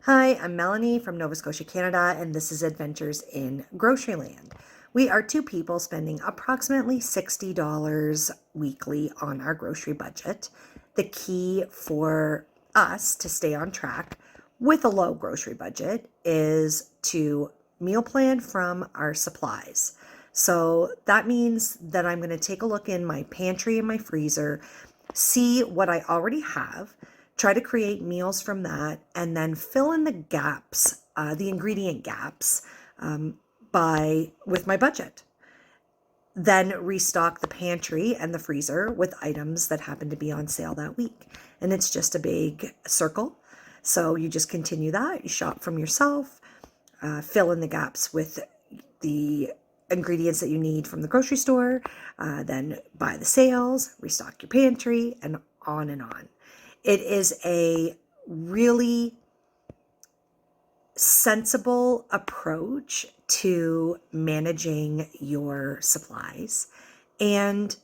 Hi, I'm Melanie from Nova Scotia, Canada, and this is Adventures in Groceryland. We are two people spending approximately $60 weekly on our grocery budget. The key for us to stay on track with a low grocery budget is to meal plan from our supplies. So that means that I'm going to take a look in my pantry and my freezer, see what I already have, try to create meals from that, and then fill in the gaps, the ingredient gaps, with my budget. Then restock the pantry and the freezer with items that happen to be on sale that week. And it's just a big circle. So you just continue that. You shop from yourself, fill in the gaps with the ingredients that you need from the grocery store, then buy the sales, restock your pantry, and on and on. It is a really sensible approach to managing your supplies. And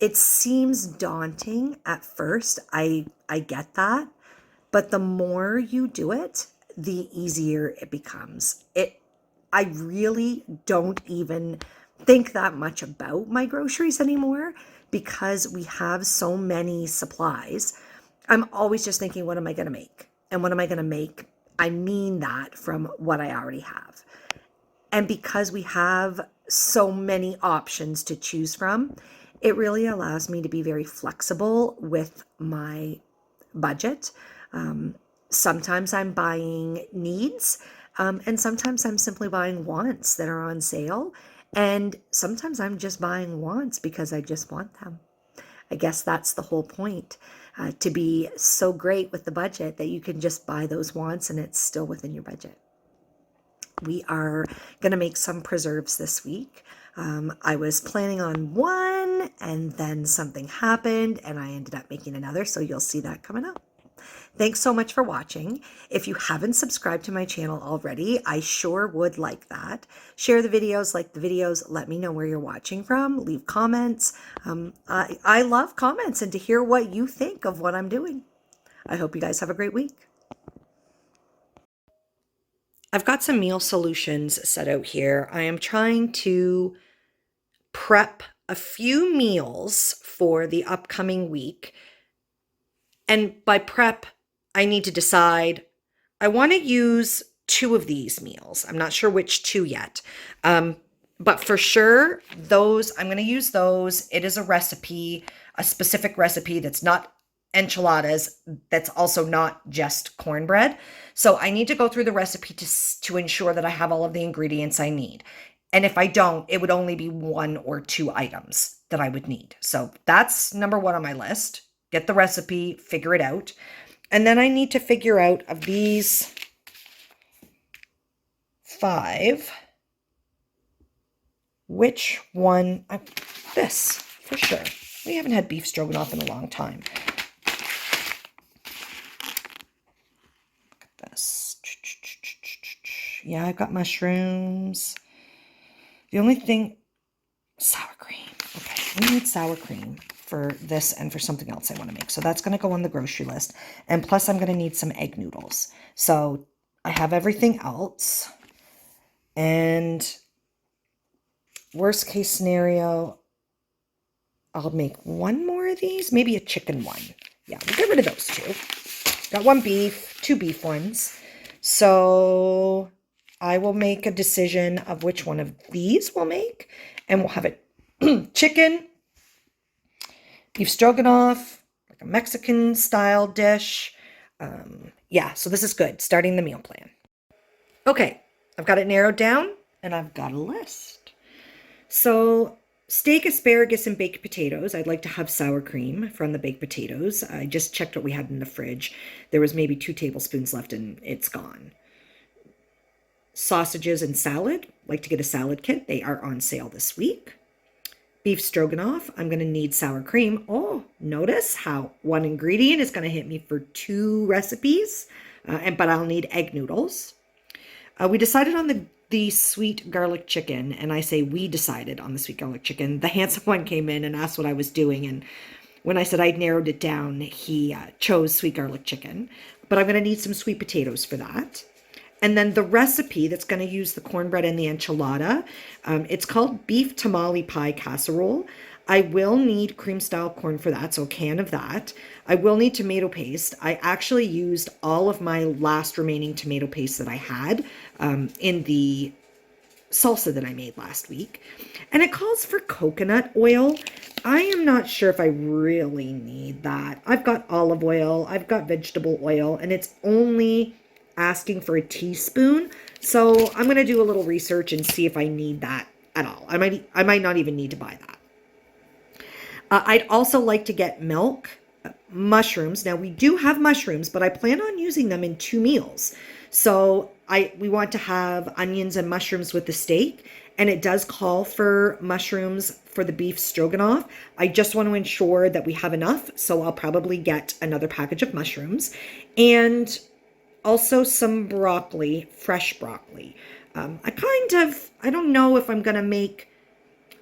it seems daunting at first. I get that. But the more you do it, the easier it becomes. I really don't even think that much about my groceries anymore because we have so many supplies. I'm always just thinking, what am I going to make? And what am I going to make? I mean that from what I already have. And because we have so many options to choose from, it really allows me to be very flexible with my budget. Sometimes I'm buying needs, and sometimes I'm simply buying wants that are on sale. And sometimes I'm just buying wants because I just want them. I guess that's the whole point, to be so great with the budget that you can just buy those wants and it's still within your budget. We are going to make some preserves this week. I was planning on one and then something happened and I ended up making another. So you'll see that coming up. Thanks so much for watching. If you haven't subscribed to my channel already, I sure would like that. Share the videos, like the videos, let me know where you're watching from, leave comments. I love comments and to hear what you think of what I'm doing. I hope you guys have a great week. I've got some meal solutions set out here. I am trying to prep a few meals for the upcoming week. And by prep, I need to decide, I want to use two of these meals. I'm not sure which two yet. But for sure, those, I'm going to use those. It is a recipe, a specific recipe that's not enchiladas, that's also not just cornbread. So I need to go through the recipe to ensure that I have all of the ingredients I need. And if I don't, it would only be one or two items that I would need. So that's number one on my list. Get the recipe, figure it out. And then I need to figure out of these 5, which one, this for sure. We haven't had beef stroganoff in a long time. Look at this. Yeah, I've got mushrooms. The only thing, sour cream. Okay, we need sour cream for this and for something else I want to make. So that's going to go on the grocery list. And plus I'm going to need some egg noodles. So I have everything else. And worst case scenario, I'll make one more of these, maybe a chicken one. Yeah, we'll get rid of those two. Got one beef, 2 beef ones. So I will make a decision of which one of these we'll make. And we'll have it chicken, beef stroganoff, like a Mexican style dish. Yeah, so this is good. Starting the meal plan. Okay, I've got it narrowed down and I've got a list. So steak, asparagus, and baked potatoes. I'd like to have sour cream from the baked potatoes. I just checked what we had in the fridge. There was maybe 2 tablespoons left and it's gone. Sausages and salad. Like to get a salad kit. They are on sale this week. Beef stroganoff, I'm going to need sour cream. Oh, notice how one ingredient is going to hit me for 2 recipes, but I'll need egg noodles. We decided on the sweet garlic chicken, and I say we decided on the sweet garlic chicken. The handsome one came in and asked what I was doing, and when I said I'd narrowed it down, he chose sweet garlic chicken. but I'm going to need some sweet potatoes for that. And then the recipe that's going to use the cornbread and the enchilada, it's called beef tamale pie casserole. I will need cream style corn for that, so a can of that. I will need tomato paste. I actually used all of my last remaining tomato paste that I had in the salsa that I made last week. And it calls for coconut oil. I am not sure if I really need that. I've got olive oil, I've got vegetable oil, and it's only asking for a teaspoon. So I'm going to do a little research and see if I need that at all. I might not even need to buy that. I'd also like to get milk, mushrooms. Now we do have mushrooms, but I plan on using them in 2 meals. So we want to have onions and mushrooms with the steak, and it does call for mushrooms for the beef stroganoff. I just want to ensure that we have enough, so I'll probably get another package of mushrooms and also some broccoli, fresh broccoli. I don't know if I'm going to make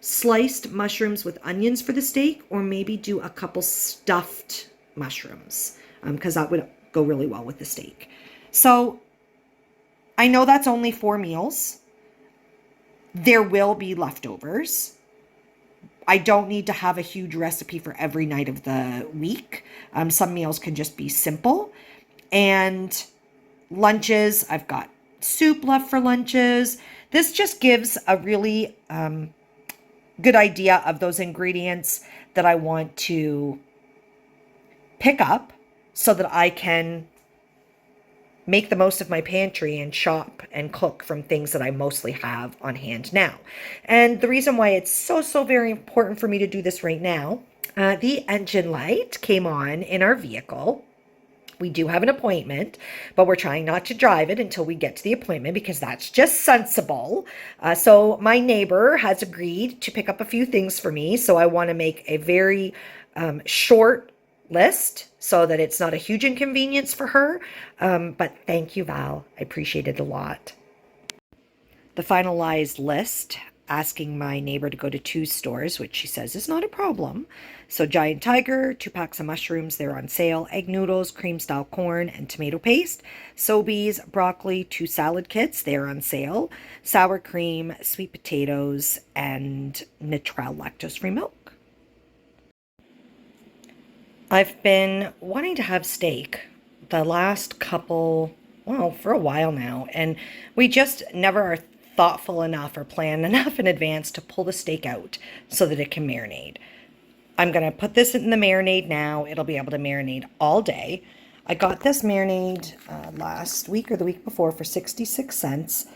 sliced mushrooms with onions for the steak, or maybe do a couple stuffed mushrooms, because that would go really well with the steak. So I know that's only 4 meals. There will be leftovers. I don't need to have a huge recipe for every night of the week. Some meals can just be simple. And lunches, I've got soup left for lunches. This just gives a really good idea of those ingredients that I want to pick up so that I can make the most of my pantry and shop and cook from things that I mostly have on hand now. And the reason why it's so very important for me to do this right now, the engine light came on in our vehicle. We do have an appointment, but we're trying not to drive it until we get to the appointment because that's just sensible. So my neighbor has agreed to pick up a few things for me. So I want to make a very short list so that it's not a huge inconvenience for her. But thank you, Val. I appreciate it a lot. The finalized list asking my neighbor to go to 2 stores, which she says is not a problem. So Giant Tiger, 2 packs of mushrooms, they're on sale. Egg noodles, cream style corn, and tomato paste. Sobeys, broccoli, 2 salad kits, they're on sale. Sour cream, sweet potatoes, and Natrel lactose-free milk. I've been wanting to have steak the last couple, well, for a while now, and we just never are thoughtful enough or plan enough in advance to pull the steak out so that it can marinate. I'm going to put this in the marinade now. It'll be able to marinate all day. I got this marinade last week or the week before for 66 cents.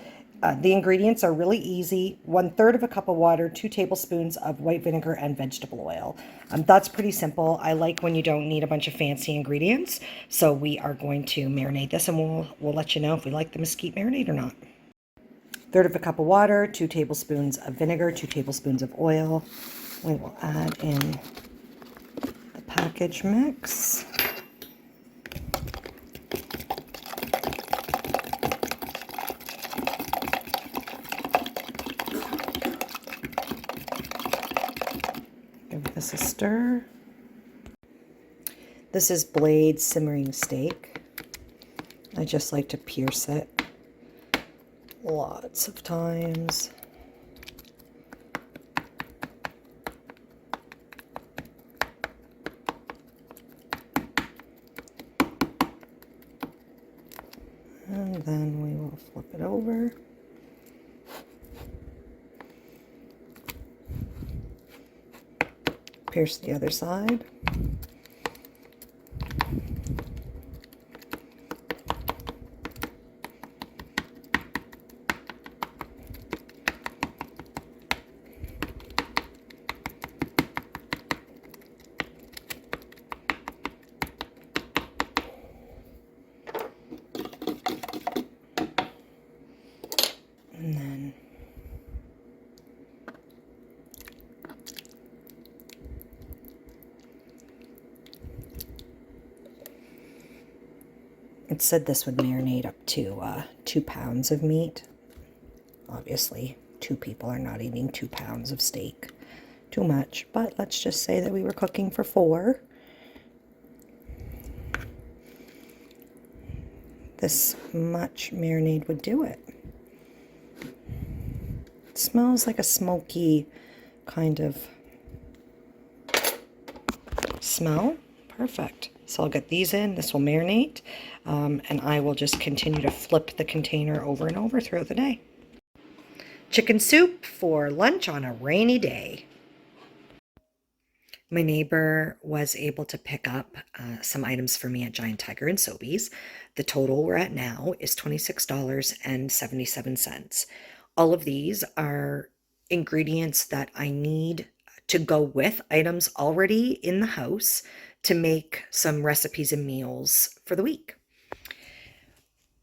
The ingredients are really easy. 1/3 of a cup of water, 2 tablespoons of white vinegar, and vegetable oil. That's pretty simple. I like when you don't need a bunch of fancy ingredients. So we are going to marinate this, and we'll let you know if we like the mesquite marinade or not. 1/3 of a cup of water, 2 tablespoons of vinegar, 2 tablespoons of oil. We will add in the package mix. Give this a stir. This is blade simmering steak. I just like to pierce it lots of times. And then we will flip it over. Pierce the other side. And then it said this would marinate up to 2 pounds of meat. Obviously, 2 people are not eating 2 pounds of steak. Too much, but let's just say that we were cooking for 4. this much marinade would do it. It smells like a smoky kind of smell. Perfect. So I'll get these in. This will marinate, and I will just continue to flip the container over and over throughout the day. Chicken soup for lunch on a rainy day. My neighbor was able to pick up some items for me at Giant Tiger and Sobeys. The total we're at now is $26.77. All of these are ingredients that I need to go with items already in the house to make some recipes and meals for the week.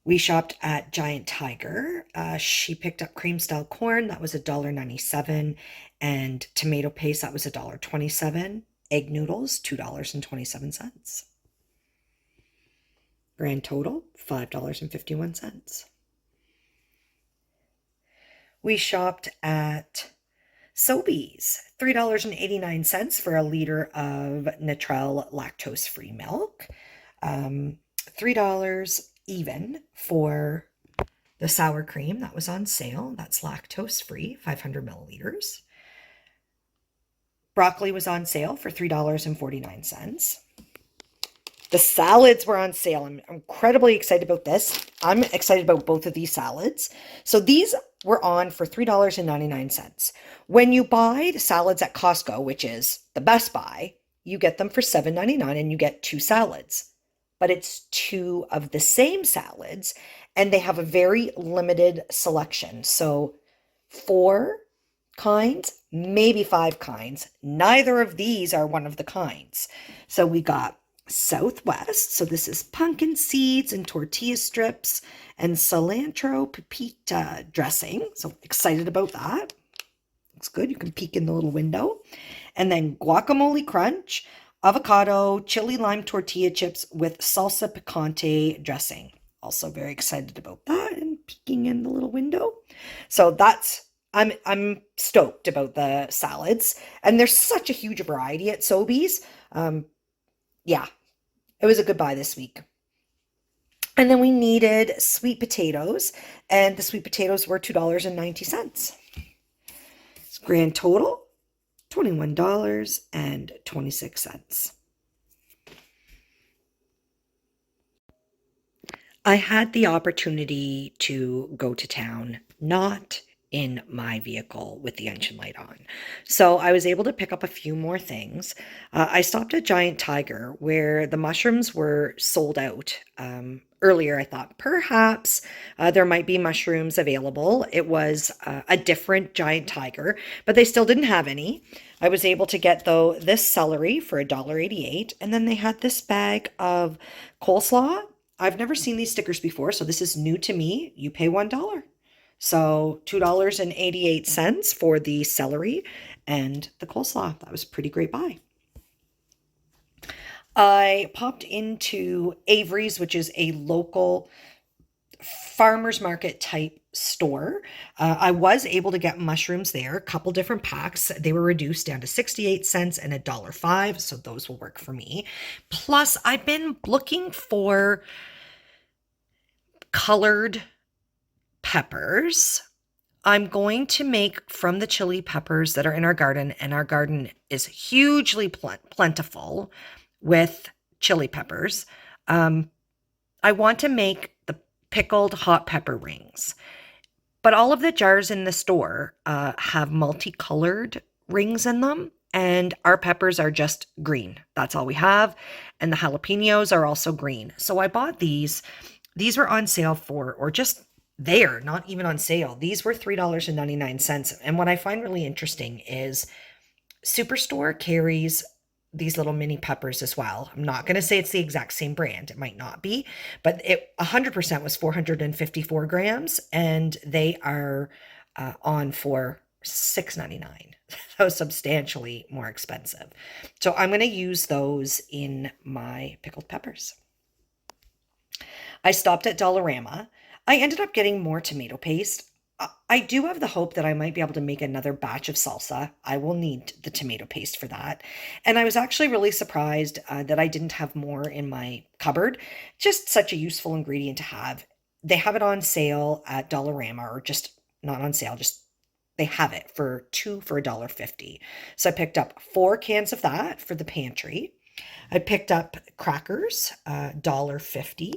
We shopped at Giant Tiger. She picked up cream style corn, that was $1.97, and tomato paste, that was $1.27. Egg noodles, $2.27. Grand total, $5.51. We shopped at Sobeys, $3.89 for a liter of Natrel lactose-free milk. $3 even for the sour cream that was on sale. That's lactose-free, 500 milliliters. Broccoli was on sale for $3.49. The salads were on sale. I'm incredibly excited about this. I'm excited about both of these salads. So these were on for $3.99. When you buy the salads at Costco, which is the best buy, you get them for $7.99 and you get 2 salads. But it's 2 of the same salads, and they have a very limited selection. So 4 kinds, maybe 5 kinds. Neither of these are one of the kinds. So we got Southwest. So this is pumpkin seeds and tortilla strips and cilantro pepita dressing. So excited about that. Looks good. You can peek in the little window. And then guacamole crunch, avocado, chili lime tortilla chips with salsa picante dressing. Also very excited about that and peeking in the little window. So that's, I'm stoked about the salads. And there's such a huge variety at Sobeys. Yeah, it was a good buy this week. And then we needed sweet potatoes, and the sweet potatoes were $2.90. Grand total, $21.26. I had the opportunity to go to town, not in my vehicle with the engine light on. So I was able to pick up a few more things. I stopped at Giant Tiger where the mushrooms were sold out. Earlier, I thought perhaps there might be mushrooms available. It was a different Giant Tiger, but they still didn't have any. I was able to get, though, this celery for $1.88, and then they had this bag of coleslaw. I've never seen these stickers before, so this is new to me. You pay $1. So $2.88 for the celery and the coleslaw. That was a pretty great buy. I popped into Avery's, which is a local farmer's market type store. I was able to get mushrooms there, a couple different packs. They were reduced down to 68 cents and $1.05, so those will work for me. Plus, I've been looking for colored peppers. I'm going to make from the chili peppers that are in our garden, and our garden is hugely plentiful with chili peppers. I want to make the pickled hot pepper rings, but all of the jars in the store have multicolored rings in them, and our peppers are just green. That's all we have, and the jalapenos are also green. So I bought these. These were on sale for, or just there, not even on sale. These were $3.99. And what I find really interesting is Superstore carries these little mini peppers as well. I'm not going to say it's the exact same brand. It might not be, but it 100% was 454 grams, and they are on for $6.99. That was substantially more expensive. So I'm going to use those in my pickled peppers. I stopped at Dollarama. I ended up getting more tomato paste. I I do have the hope that I might be able to make another batch of salsa. I will need the tomato paste for that. And I was actually really surprised that I didn't have more in my cupboard. Just such a useful ingredient to have. They have it on sale at Dollarama, or just not on sale, just they have it for two for $1.50. So I picked up 4 cans of that for the pantry. I picked up crackers, $1.50.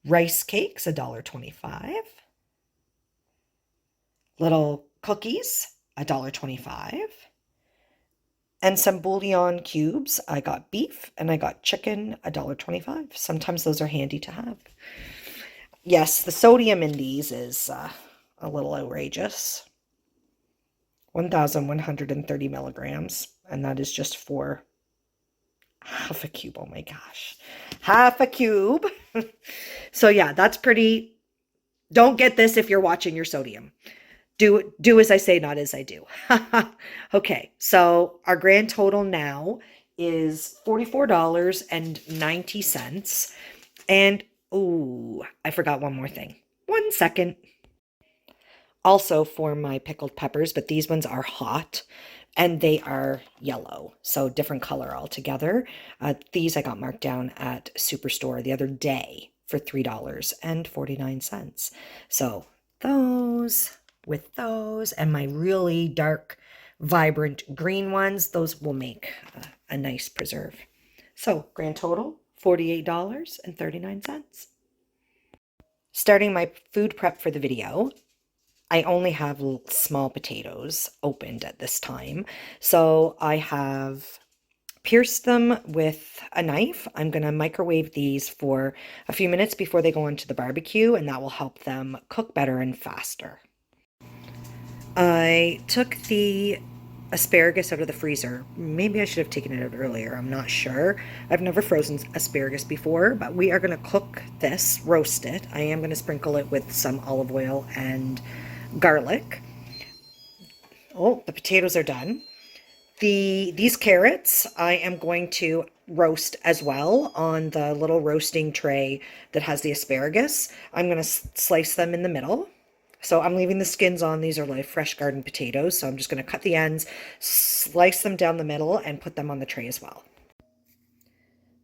Rice cakes, $1.25. Little cookies, $1.25. And some bouillon cubes. I got beef and I got chicken, $1.25. Sometimes those are handy to have. Yes, the sodium in these is a little outrageous. 1,130 milligrams. And that is just for half a cube. Oh my gosh. Half a cube. So yeah, that's pretty. Don't get this if you're watching your sodium. Do as I say, not as I do. Okay, so our grand total now is $44.90. And, ooh, I forgot one more thing. 1 second. Also for my pickled peppers, but these ones are hot and they are yellow, so different color altogether. These I got marked down at Superstore the other day for $3.49. So those with those and my really dark, vibrant green ones, those will make a nice preserve. So grand total, $48.39. Starting my food prep for the video, I only have small potatoes opened at this time. So I have pierced them with a knife. I'm going to microwave these for a few minutes before they go into the barbecue, and that will help them cook better and faster. I took the asparagus out of the freezer. Maybe I should have taken it out earlier. I'm not sure. I've never frozen asparagus before, but we are going to cook this, roast it. I am going to sprinkle it with some olive oil and garlic. Oh, the potatoes are done. These carrots I am going to roast as well on the little roasting tray that has the asparagus. I'm going to slice them in the middle. So I'm leaving the skins on. These are like fresh garden potatoes. So I'm just going to cut the ends, slice them down the middle, and put them on the tray as well.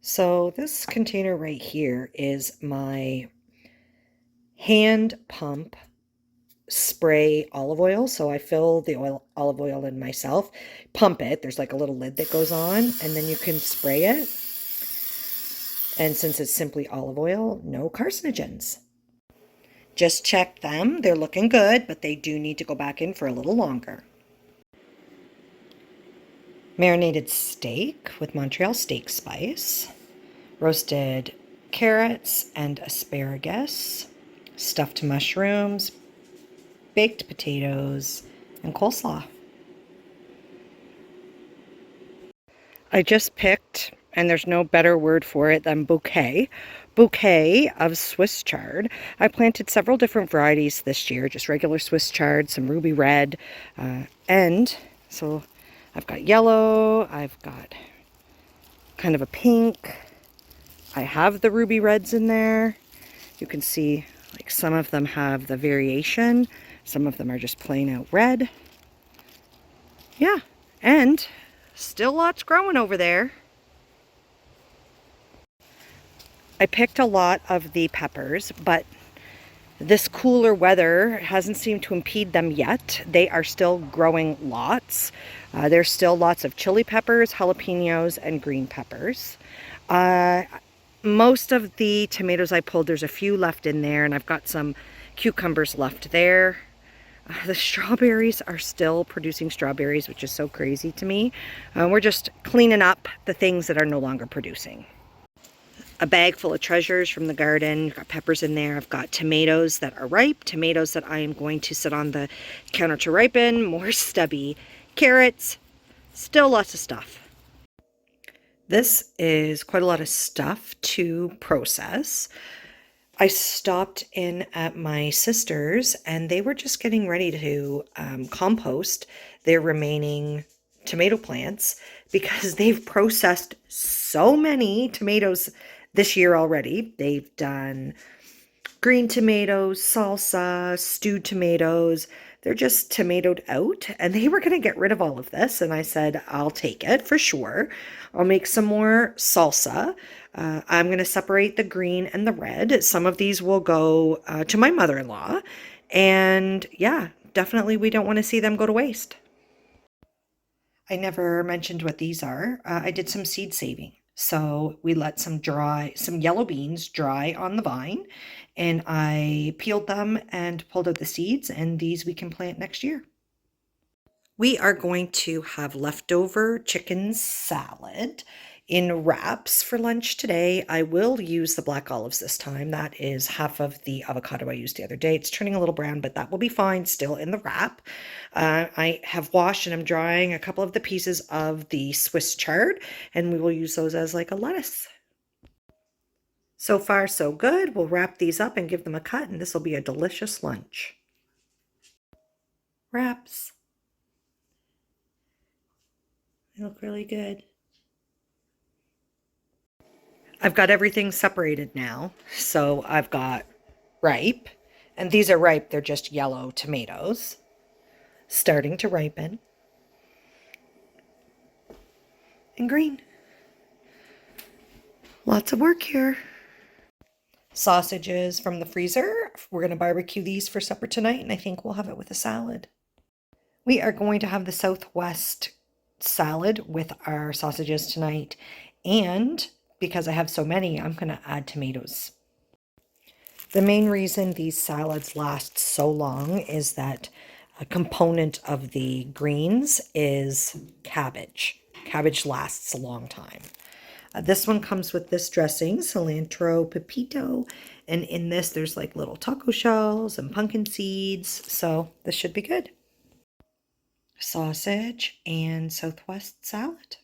So this container right here is my hand pump spray olive oil. So I fill the olive oil in myself, pump it. There's like a little lid that goes on, and then you can spray it. And since it's simply olive oil, no carcinogens. Just check them. They're looking good, but they do need to go back in for a little longer. Marinated steak with Montreal steak spice, roasted carrots and asparagus, stuffed mushrooms, baked potatoes, and coleslaw. I just picked, and there's no better word for it than bouquet of Swiss chard. I planted several different varieties this year, just regular Swiss chard, some ruby red, and so I've got yellow, I've got kind of a pink, I have the ruby reds in there. You can see like some of them have the variation, some of them are just plain out red. Yeah, and still lots growing over there. I picked a lot of the peppers, but this cooler weather hasn't seemed to impede them yet. They are still growing lots. There's still lots of chili peppers, jalapenos, and green peppers. Most of the tomatoes I pulled, there's a few left in there, and I've got some cucumbers left there. The strawberries are still producing strawberries, which is so crazy to me. We're just cleaning up the things that are no longer producing. A bag full of treasures from the garden. I've got peppers in there. I've got tomatoes that are ripe, tomatoes that I am going to sit on the counter to ripen, more stubby carrots, still lots of stuff. This is quite a lot of stuff to process. I stopped in at my sister's and they were just getting ready to compost their remaining tomato plants because they've processed so many tomatoes this year already. They've done green tomatoes, salsa, stewed tomatoes. They're just tomatoed out, and they were going to get rid of all of this. And I said, I'll take it for sure. I'll make some more salsa. I'm going to separate the green and the red. Some of these will go to my mother-in-law. And yeah, definitely we don't want to see them go to waste. I never mentioned what these are. I did some seed saving. So we let some yellow beans dry on the vine, and I peeled them and pulled out the seeds, and these we can plant next year. We are going to have leftover chicken salad in wraps for lunch today. I will use the black olives this time. That is half of the avocado I used the other day. It's turning a little brown, but that will be fine still in the wrap. I have washed and I'm drying a couple of the pieces of the Swiss chard, and we will use those as like a lettuce. So far, so good. We'll wrap these up and give them a cut, and this will be a delicious lunch. Wraps. They look really good. I've got everything separated now. So I've got ripe, and these are ripe. They're just yellow tomatoes starting to ripen, and green. Lots of work here. Sausages from the freezer. We're going to barbecue these for supper tonight, and I think we'll have it with a salad. We are going to have the Southwest salad with our sausages tonight, and because I have so many, I'm going to add tomatoes. The main reason these salads last so long is that a component of the greens is cabbage. Cabbage lasts a long time. This one comes with this dressing, cilantro, pepito, and in this there's like little taco shells and pumpkin seeds, so this should be good. Sausage and Southwest salad.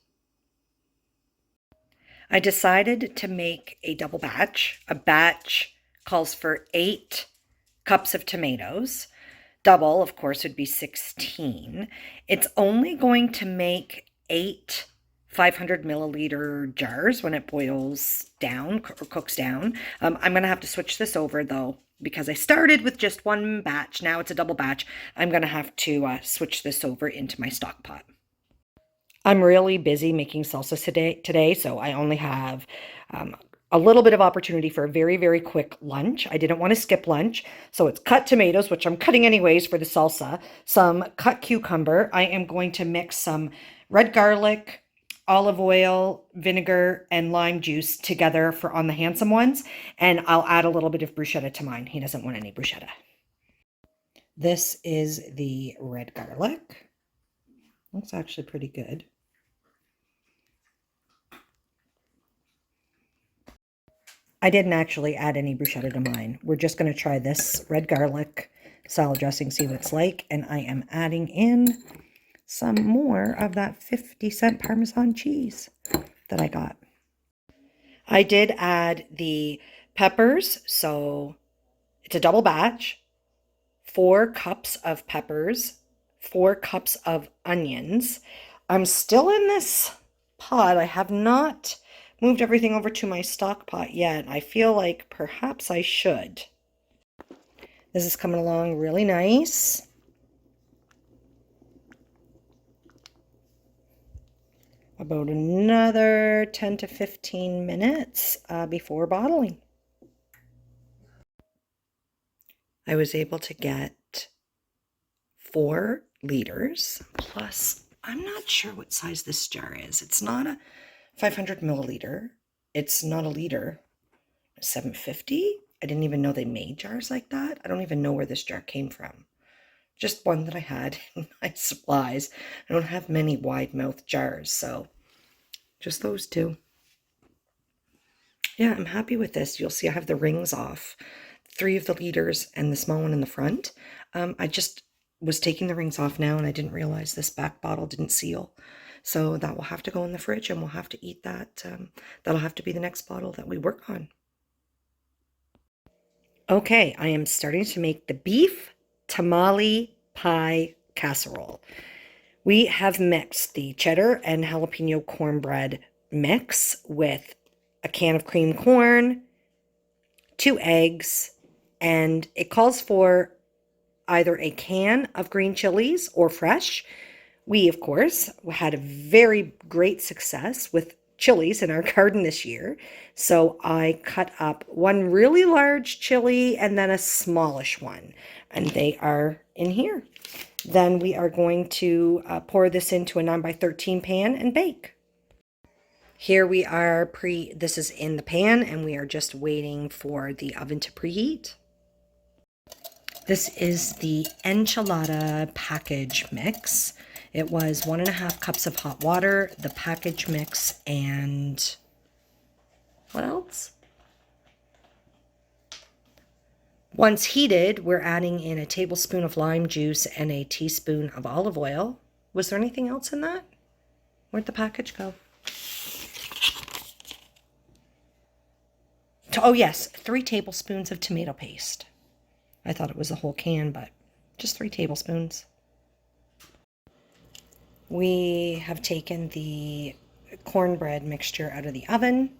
I decided to make a double batch. A batch calls for 8 cups of tomatoes. Double, of course, would be 16. It's only going to make 8 500 milliliter jars when it boils down or cooks down. I'm going to have to switch this over though, because I started with just one batch. Now it's a double batch. I'm going to have to switch this over into my stock pot. I'm really busy making salsa today, so I only have a little bit of opportunity for a very, very quick lunch. I didn't want to skip lunch, so it's cut tomatoes, which I'm cutting anyways for the salsa, some cut cucumber. I am going to mix some red garlic, olive oil, vinegar, and lime juice together for on the handsome ones, and I'll add a little bit of bruschetta to mine. He doesn't want any bruschetta. This is the red garlic. Looks actually pretty good. I didn't actually add any bruschetta to mine. We're just going to try this red garlic salad dressing, see what it's like, and I am adding in some more of that 50-cent Parmesan cheese that I got. I did add the peppers, so it's a double batch. 4 cups of peppers, 4 cups of onions. I'm still in this pot. I have not moved everything over to my stock pot yet. I feel like perhaps I should. This is coming along really nice. About another 10 to 15 minutes before bottling. I was able to get 4 liters plus, I'm not sure what size this jar is. It's not a 500 milliliter. It's not a liter. 750. I didn't even know they made jars like that. I don't even know where this jar came from. Just one that I had in my supplies. I don't have many wide-mouthed jars, so just those 2. Yeah, I'm happy with this. You'll see I have the rings off. 3 of the liters and the small one in the front. I just was taking the rings off now and I didn't realize this back bottle didn't seal. So that will have to go in the fridge and we'll have to eat that. That'll have to be the next bottle that we work on. Okay, I am starting to make the beef tamale pie casserole. We have mixed the cheddar and jalapeno cornbread mix with a can of cream corn, 2 eggs, and it calls for either a can of green chilies or fresh. We, of course, had a very great success with chilies in our garden this year. So I cut up one really large chili and then a smallish one, and they are in here. Then we are going to pour this into a 9 by 13 pan and bake. Here we are this is in the pan, and we are just waiting for the oven to preheat. This is the enchilada package mix. It was 1.5 cups of hot water, the package mix, and what else? Once heated, we're adding in a tablespoon of lime juice and a teaspoon of olive oil. Was there anything else in that? Where'd the package go? Oh yes, 3 tablespoons of tomato paste. I thought it was a whole can, but just 3 tablespoons. We have taken the cornbread mixture out of the oven.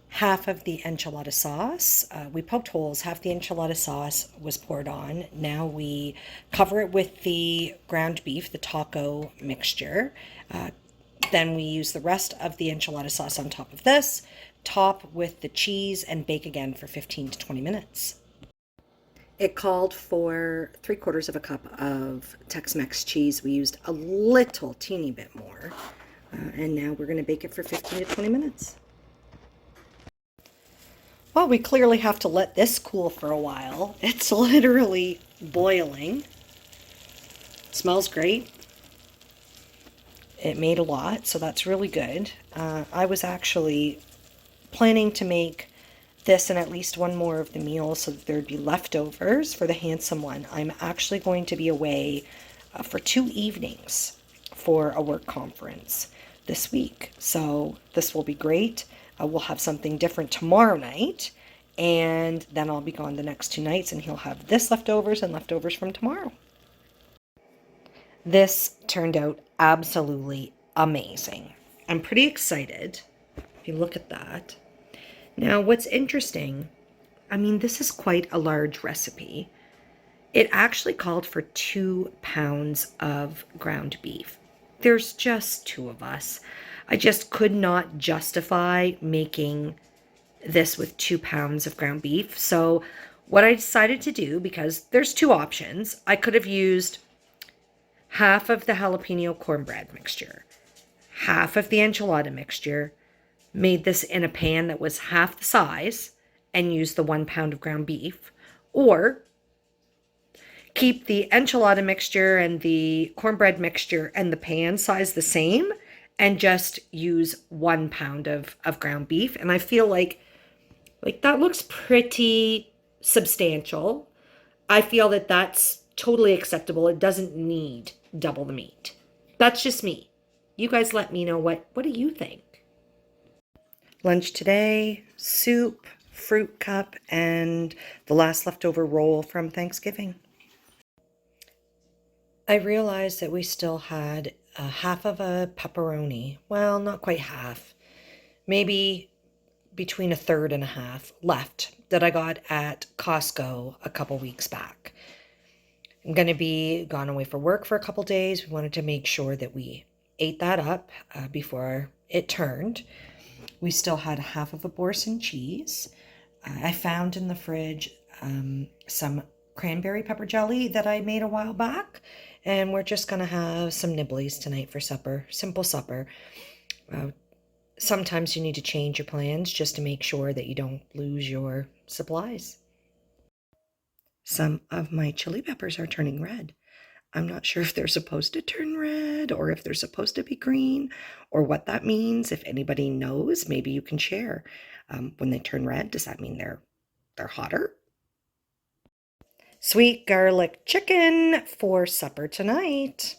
Half of the enchilada sauce, we poked holes, half the enchilada sauce was poured on. Now we cover it with the ground beef, the taco mixture. Then we use the rest of the enchilada sauce on top of this, top with the cheese, and bake again for 15 to 20 minutes. It called for 3/4 of a cup of Tex-Mex cheese. We used a little teeny bit more. And now we're going to bake it for 15 to 20 minutes. Well, we clearly have to let this cool for a while. It's literally boiling. It smells great. It made a lot, so that's really good. I was actually planning to make this and at least one more of the meals so that there'd be leftovers for the handsome one. I'm actually going to be away for 2 evenings for a work conference this week. So this will be great. We'll have something different tomorrow night, and then I'll be gone the next 2 nights, and he'll have this leftovers and leftovers from tomorrow. This turned out absolutely amazing. I'm pretty excited. If you look at that. Now, what's interesting, I mean, this is quite a large recipe. It actually called for 2 pounds of ground beef. There's just 2 of us. I just could not justify making this with 2 pounds of ground beef. So what I decided to do, because there's 2 options, I could have used half of the jalapeno cornbread mixture, half of the enchilada mixture, made this in a pan that was half the size, and used the 1 pound of ground beef, or keep the enchilada mixture and the cornbread mixture and the pan size the same and just use 1 pound of ground beef. And I feel like that looks pretty substantial. I feel that that's totally acceptable. It doesn't need double the meat. That's just me. You guys let me know what do you think? Lunch today, soup, fruit cup, and the last leftover roll from Thanksgiving. I realized that we still had half of a pepperoni. Well, not quite half. Maybe between a third and a half left that I got at Costco a couple weeks back. I'm going to be gone away for work for a couple days. We wanted to make sure that we ate that up before it turned. We still had half of a Boursin cheese. I found in the fridge some cranberry pepper jelly that I made a while back. And we're just going to have some nibblies tonight for supper. Simple supper. Sometimes you need to change your plans just to make sure that you don't lose your supplies. Some of my chili peppers are turning red. I'm not sure if they're supposed to turn red or if they're supposed to be green or what that means. If anybody knows, maybe you can share. When they turn red, does that mean they're hotter? Sweet garlic chicken for supper tonight.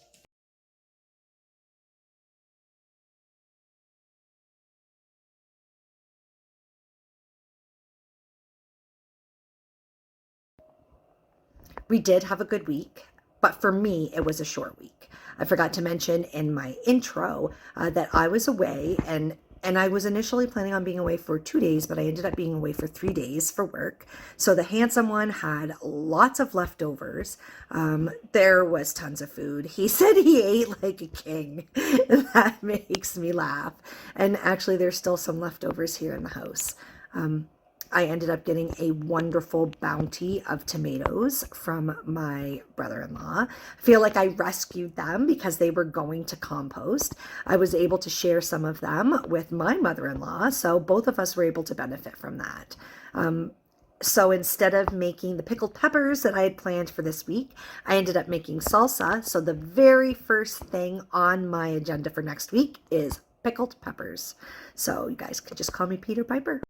We did have a good week, but for me, it was a short week. I forgot to mention in my intro that I was away, and And I was initially planning on being away for 2 days, but I ended up being away for 3 days for work. So the handsome one had lots of leftovers. There was tons of food. He said he ate like a king. That makes me laugh. And actually, there's still some leftovers here in the house. I ended up getting a wonderful bounty of tomatoes from my brother-in-law. I feel like I rescued them because they were going to compost. I was able to share some of them with my mother-in-law, so both of us were able to benefit from that. So instead of making the pickled peppers that I had planned for this week, I ended up making salsa. So the very first thing on my agenda for next week is pickled peppers. So you guys can just call me Peter Piper.